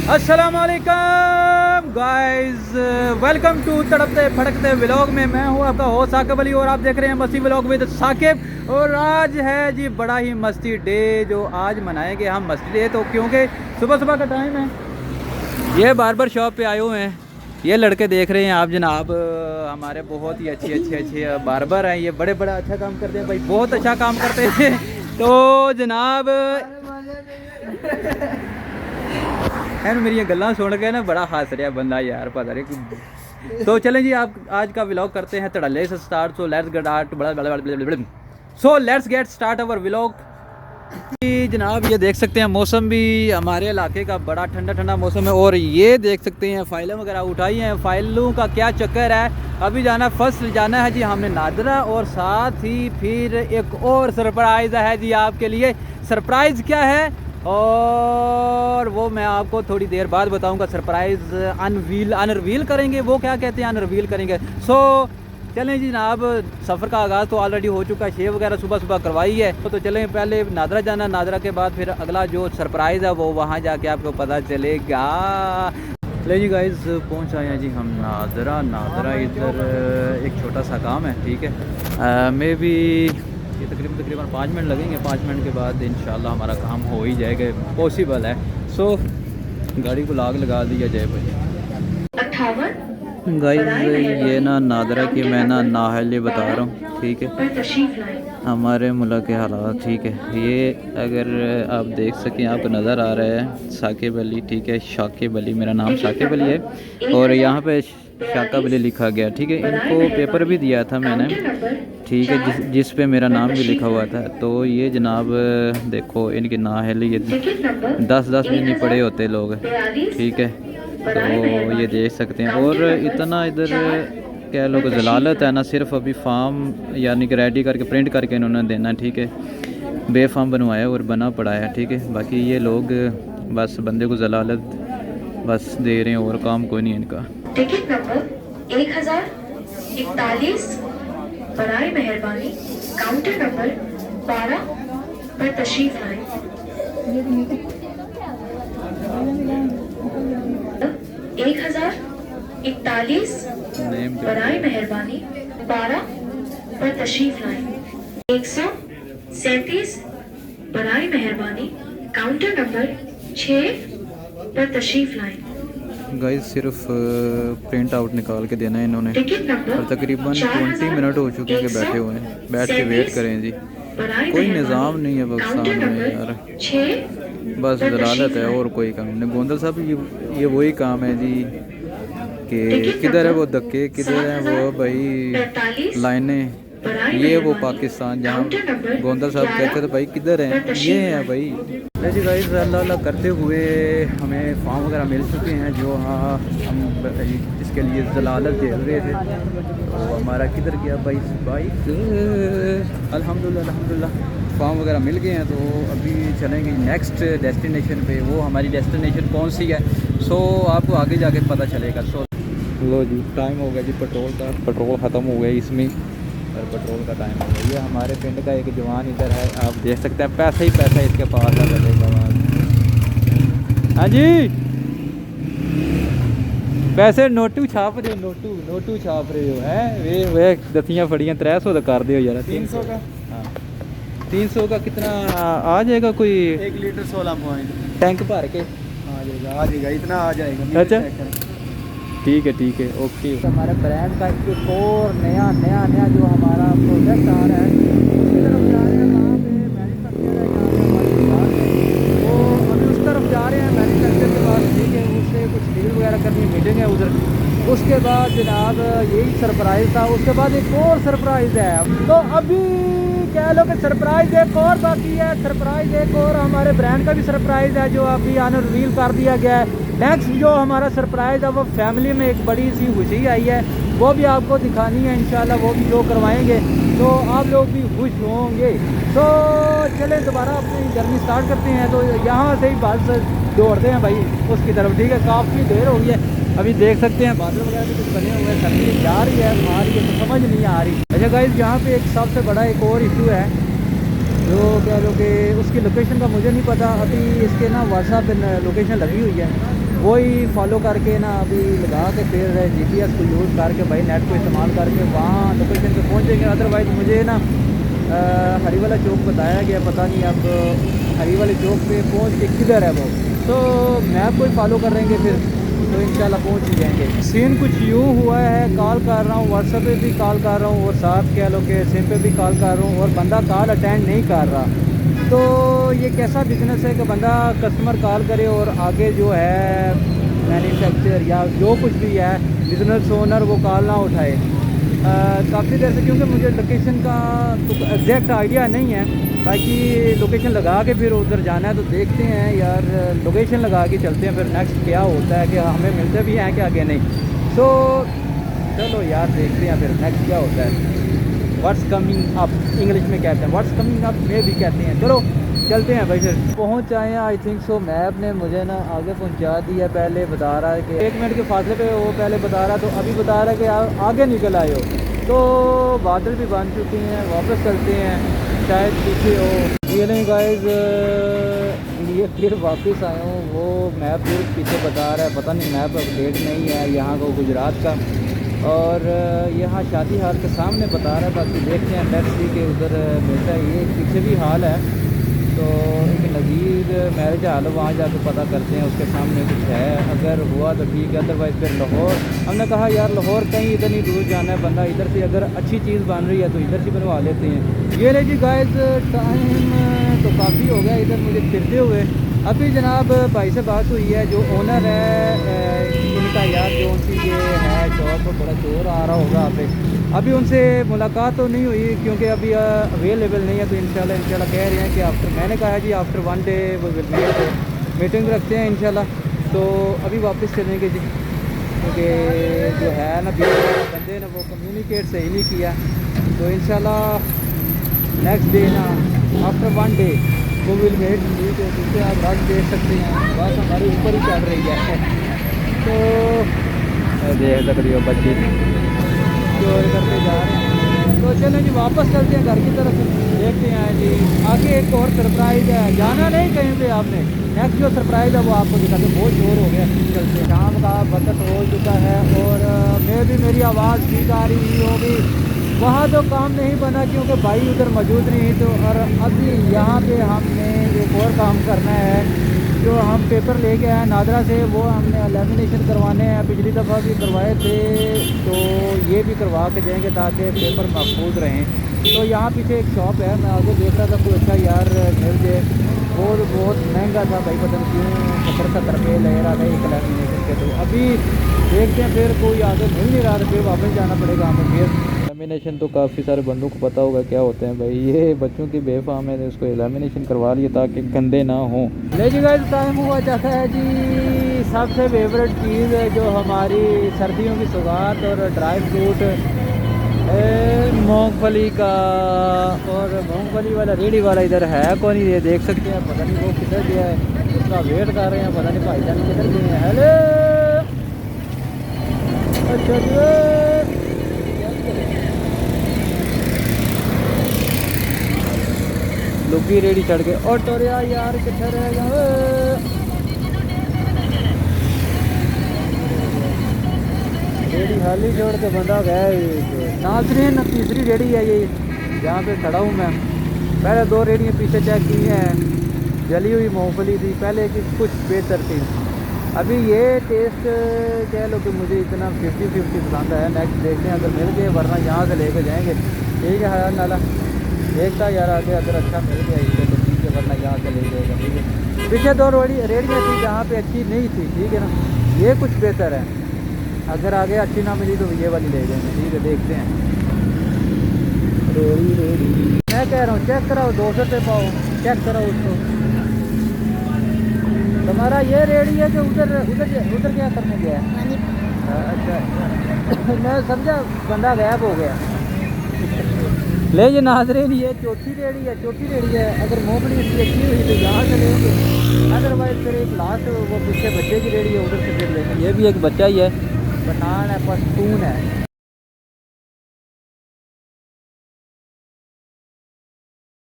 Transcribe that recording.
अस्सलामुअलैकुम guys, welcome to तड़पते फड़कते vlog में। मैं हूँ आपका होस्ट साकिब अली और आप देख रहे हैं मस्ती व्लॉग विद साकिब। और आज है जी बड़ा ही मस्ती डे, जो आज मनाएंगे हम मस्ती डे। तो क्योंकि सुबह सुबह का टाइम है, ये बार्बर शॉप पे आए हुए हैं। ये लड़के देख रहे हैं आप जनाब, हमारे बहुत ही अच्छे बार्बर हैं। ये बड़े बड़ा अच्छा काम करते हैं भाई, बहुत अच्छा काम करते हैं। तो जनाब है मेरी ये गल्ला सुन के ना बड़ा हंस रहा बंदा यार, पता नहीं। तो चलें जी, आप आज का व्लॉग करते हैं तड़ल्ले से start. So let's get start our vlog. जनाब ये देख सकते हैं मौसम भी हमारे इलाके का बड़ा ठंडा ठंडा मौसम है। और ये देख सकते हैं फाइलें वगैरह उठाई हैं। फाइलों का क्या चक्कर है, अभी जाना फर्स्ट जाना है जी हमने नादरा, और साथ ही फिर एक और सरप्राइज़ है जी आपके लिए। सरप्राइज़ क्या है और वो मैं आपको थोड़ी देर बाद बताऊंगा। सरप्राइज़ अनरिवील करेंगे, वो क्या कहते हैं अनरिवील करेंगे। सो चलें जी जनाब, सफ़र का आगाज़ तो ऑलरेडी हो चुका है। शेव वगैरह सुबह सुबह करवाई है। तो चलें पहले नादरा जाना, नादरा के बाद फिर अगला जो सरप्राइज़ है वो वहाँ जाके आपको पता चलेगा। ले जी गाइस, पहुँच आए हैं जी हम नादरा। इधर एक छोटा सा काम है, ठीक है। मे भी ये तकरीबन 5 मिनट लगेंगे। 5 मिनट के बाद इंशाल्लाह हमारा काम हो ही जाएगा, पॉसिबल है। सो गाड़ी को लाग लगा दिया जाए भाई। 58 गाइस, ये ना नादरा की मैं ना नाहले बता रहा हूँ, ठीक है, हमारे मुल्क के हालात, ठीक है। ये अगर आप देख सकें, आपको नज़र आ रहा है साकिब अली, ठीक है, शाकिब अली, मेरा नाम शाकिब अली है और यहाँ पे शाकिब अली लिखा गया, ठीक है। इनको पेपर भी दिया था मैंने, ठीक है, जिस पे मेरा नाम भी लिखा हुआ था। तो ये जनाब देखो, इनके नाहले ये 10 भी नहीं पड़े होते लोग, ठीक है। तो ये देख सकते हैं। और इतना इधर क्या लोग जलालत है ना, सिर्फ अभी फॉर्म यानी कि रेडी करके प्रिंट करके इन्होंने देना, ठीक है। बेफार्म बनवाया और बना पड़ा है, ठीक है। बाकी ये लोग बस बंदे को जलालत बस दे रहे हैं और काम कोई नहीं इनका। टिकट नंबर 1041 बराए मेहरबानी काउंटर नंबर 12 पर तशरीफ लाएं। 1041 बराए मेहरबानी 12 पर तशरीफ लाएं। 137 बराए मेहरबानी काउंटर नंबर 6 पर तशरीफ लाएं। गाइस सिर्फ प्रिंट आउट निकाल के देना है इन्होंने, और तकरीबन 20 मिनट हो चुके हैं कि बैठे हुए हैं। बैठ के वेट करें जी, कोई निज़ाम नहीं है पाकिस्तान में यार, बस जलालत है और कोई काम नहीं। गोंदल साहब ये वही काम है जी कि किधर है वो धक्के, किधर है वो भाई लाइनें, ये वो पाकिस्तान जहाँ गोंदल साहब कहते थे भाई किधर हैं, ये हैं भाई। जी गाइस, अल्लाह करते हुए हमें फॉर्म वगैरह मिल चुके हैं जो हम जिसके लिए जलालत दे रहे थे। तो हमारा किधर गया बाइक, अल्हम्दुलिल्लाह फॉर्म वगैरह मिल गए हैं। तो अभी चलेंगे नेक्स्ट डेस्टिनेशन पे। वो हमारी डेस्टिनेशन कौन सी है सो आपको आगे जाके पता चलेगा। सो लो जी, टाइम हो गया जी पेट्रोल का, पेट्रोल ख़त्म हो गया इसमें, और पेट्रोल का टाइम हो गया। ये हमारे पिंड का एक जवान इधर है, आप देख सकते हैं, पैसा ही पैसा इसके पास है चलेगा। हाँ जी, पैसे नोटू छाप रहे हो, नोटू छाप रहे हो है वे दसियाँ फड़ियाँ 300 का कर दो यार। 300 का, हाँ 300 का कितना आ जाएगा? कोई 1 लीटर 16 पॉइंट टैंक भर के आ जाएगा इतना आ जाएगा। अच्छा ठीक है ओके। हमारे ब्रांड का एक और नया जो हमारा प्रोजेक्ट आ रहा है, उस तरफ जा रहे हैं। वहाँ पे मैन्युफैक्चर है, यहाँ पे हमारी दुकान है, तो अभी उस तरफ जा रहे हैं मैन्युफैक्चर के बाद, ठीक है। उससे कुछ डील वगैरह करनी, मीटिंग है उधर। उसके बाद जनाब यही सरप्राइज़ था, उसके बाद एक और सरप्राइज़ है। तो अभी कह लो कि सरप्राइज़ एक और बाकी है। सरप्राइज़ एक और हमारे ब्रांड का भी सरप्राइज़ है जो अभी अनरिवील कर दिया गया है। नेक्स्ट जो हमारा सरप्राइज़ है वो फैमिली में एक बड़ी सी खुशी आई है, वो भी आपको दिखानी है इंशाल्लाह, वो भी जो करवाएंगे तो आप लोग भी खुश होंगे। तो चले दोबारा अपनी जर्नी स्टार्ट करते हैं। तो यहाँ से ही बस दौड़ते हैं भाई उसकी तरफ, ठीक है। काफ़ी देर हो गई है, अभी देख सकते हैं बादल वगैरह भी कुछ बने हुए हैं, सर्दी जा रही है आ रही है तो समझ नहीं आ रही। अच्छा गाइस, यहाँ पे एक सबसे बड़ा एक और इशू है जो कह लो कि उसकी लोकेशन का मुझे नहीं पता। अभी इसके ना व्हाट्सएप पे लोकेशन लगी हुई है, वही फॉलो करके ना अभी लगा के फिर GPS को यूज़ करके भाई नेट को इस्तेमाल करके वहाँ लोकेशन पे पहुँचेंगे। अदरवाइज़ मुझे ना हरी वाला चौक बताया गया, पता नहीं अब हरी वाले चौक पे पहुँच के किधर है वो, तो मैप को ही फॉलो कर लेंगे फिर तो इंशाल्लाह पहुँच ही जाएंगे। सीन कुछ यूँ हुआ है, कॉल कर रहा हूँ, व्हाट्सएप पे भी कॉल कर रहा हूँ और साथ कह लो कि सिम पे भी कॉल कर रहा हूँ और बंदा कॉल अटेंड नहीं कर रहा। तो ये कैसा बिज़नेस है कि बंदा कस्टमर कॉल करे और आगे जो है मैन्युफैक्चर या जो कुछ भी है बिज़नेस ओनर वो कॉल ना उठाए। काफ़ी देर से, क्योंकि मुझे लोकेशन का तो एग्जैक्ट आइडिया नहीं है, बाकी लोकेशन लगा के फिर उधर जाना है तो देखते हैं यार, लोकेशन लगा के चलते हैं फिर नेक्स्ट क्या होता है कि हमें मिलते भी हैं कि आगे नहीं। सो चलो यार देखते हैं फिर नेक्स्ट क्या होता है। व्हाट्स कमिंग अप इंग्लिश में कहते हैं, व्हाट्स कमिंग अप में भी कहते हैं। चलो चलते हैं भाई, फिर पहुंच आए हैं आई थिंक सो। मैप ने मुझे ना आगे पहुंचा दिया, पहले बता रहा है कि 1 मिनट के फासले पे वो पहले बता रहा, तो अभी बता रहा है कि आगे निकल आए हो। तो बादल भी बन चुके हैं, वापस चलते हैं, शायद पीछे हो। ये नहीं गाइस, ये फिर वापस आया हूँ, वो मैप फिर पीछे बता रहा है, पता नहीं मैप अपडेट नहीं है यहाँ का गुजरात का, और यहाँ शादी हाल के सामने बता रहा है। बाकी देखते हैं लेट्स सी के उधर मिलता है। ये पीछे भी हाल है, तो एक नज़ीर मैरिज हाल वहाँ जाकर पता करते हैं, उसके सामने कुछ है, अगर हुआ तो ठीक है, अदरवाइज़ फिर लाहौर। हमने कहा यार लाहौर कहीं इधर नहीं दूर जाना है, बंदा इधर से अगर अच्छी चीज़ बन रही है तो इधर से बनवा लेते हैं। ये ले जी गाइस, टाइम तो काफ़ी हो गया इधर मुझे फिरते हुए। अभी जनाब भाई से बात हुई है, जो ओनर है इनका यार, जो उनकी ये है शॉप, बड़ा शोर आ रहा होगा यहाँ पे। अभी उनसे मुलाकात तो नहीं हुई क्योंकि अभी अवेलेबल नहीं है, तो इंशाल्लाह कह रहे हैं कि आफ्टर, मैंने कहा जी आफ्टर 1 डे वो विल मीटिंग रखते हैं इंशाल्लाह। तो अभी वापस चलेंगे जी, क्योंकि जो है ना बंदे ने वो कम्युनिकेट सही नहीं किया, तो इंशाल्लाह नेक्स्ट डे ना आफ्टर 1 डे वो विल मेट मीट। क्योंकि आप रात देख सकते हैं बस हमारे ऊपर ही चल रही है, तो देख सकते हो बच्चे चोर करके जा रहे हैं। तो चलो जी वापस चलते हैं घर की तरफ, देखते हैं जी आगे एक और सरप्राइज़ है। जाना नहीं कहीं पे आपने, नेक्स्ट जो सरप्राइज़ है वो आपको दिखाते हैं। बहुत शोर हो गया, चलते हैं। शाम का वक्त हो चुका है और मैं भी, मेरी आवाज़ ठीक आ रही होगी। वहाँ तो काम नहीं बना क्योंकि भाई उधर मौजूद नहीं, तो और अभी यहाँ पे हमने एक और काम करना है। जो हम पेपर लेके आए नादरा से, वो हमने लैमिनेशन करवाने हैं, पिछली दफ़ा भी करवाए थे, तो ये भी करवा के जाएंगे ताकि पेपर महफूज रहें। तो यहाँ पीछे एक शॉप है, मैं आगे देख रहा था कोई अच्छा यार मिल जाए, वो बहुत महंगा था भाई, पता नहीं क्यों 70 रुपये ले रहा था एक लैमिनेशन के। तो अभी देखते हैं, फिर कोई आगे मिल नहीं रहा, तो फिर वापस जाना पड़ेगा हमें। फिर एलिमिनेशन तो काफ़ी सारे बंदों को पता होगा क्या होते हैं भाई, ये बच्चों की बेफाम है, उसको एलिमिनेशन करवा लिए ताकि गंदे ना हों। ले जी गाइस, टाइम हुआ जाता है जी सबसे फेवरेट चीज़ है जो हमारी सर्दियों की सौगात, और ड्राई फ्रूट मूंगफली का। और मूंगफली वाला रेडी वाला इधर है कौन, ये देख सकते हैं, पता नहीं वो किधर गया है, उसका वेट कर रहे हैं, पता नहीं भाईजान किधर गए हैं। हेलो, अच्छा जी, लुकी रेडी चढ़ गए और टोरिया यार कितने रहेगा। रेडी खाली छोड़ के बंदा गया। नाजरीन तीसरी रेडी है ये जहाँ पे खड़ा हूँ मैं। पहले 2 रेडियाँ पीछे चेक की हैं, जली हुई मूंगफली थी, पहले की कुछ बेहतर थी। अभी ये टेस्ट कह लो कि मुझे इतना 50-50 पसंद है। नेक्स्ट देखते हैं अगर मिल गए, वरना यहाँ से लेके जाएंगे। ठीक है यार नाला देखता यार आगे, अगर अच्छा मिल गया इसे तो ठीक है, वरना यहाँ से ले जाएगा। ठीक है, पीछे 2 रेडियाँ थी जहाँ पे अच्छी नहीं थी, ठीक है ना, ये कुछ बेहतर है। अगर आगे अच्छी ना मिली तो ये वाली ले जाएंगे। ठीक है, देखते हैं। रेडी मैं कह रहा हूँ चेक कराओ, 200 रुपये पाओ, चेक कराओ उसको। तुम्हारा ये रेडी है कि उधर उधर उधर क्या करने गया है? अच्छा मैं समझा बंदा गायब हो गया। ले ये नाजरीन, ये चौथी रेडी है। अगर मूंगफली इसकी अच्छी हुई तो यहाँ से लेंगे, अदरवाइज फिर एक लास्ट वो पीछे बच्चे की रेडी है, उधर से फिर लेंगे। ये भी एक बच्चा ही है, पठान है, पश्तून है।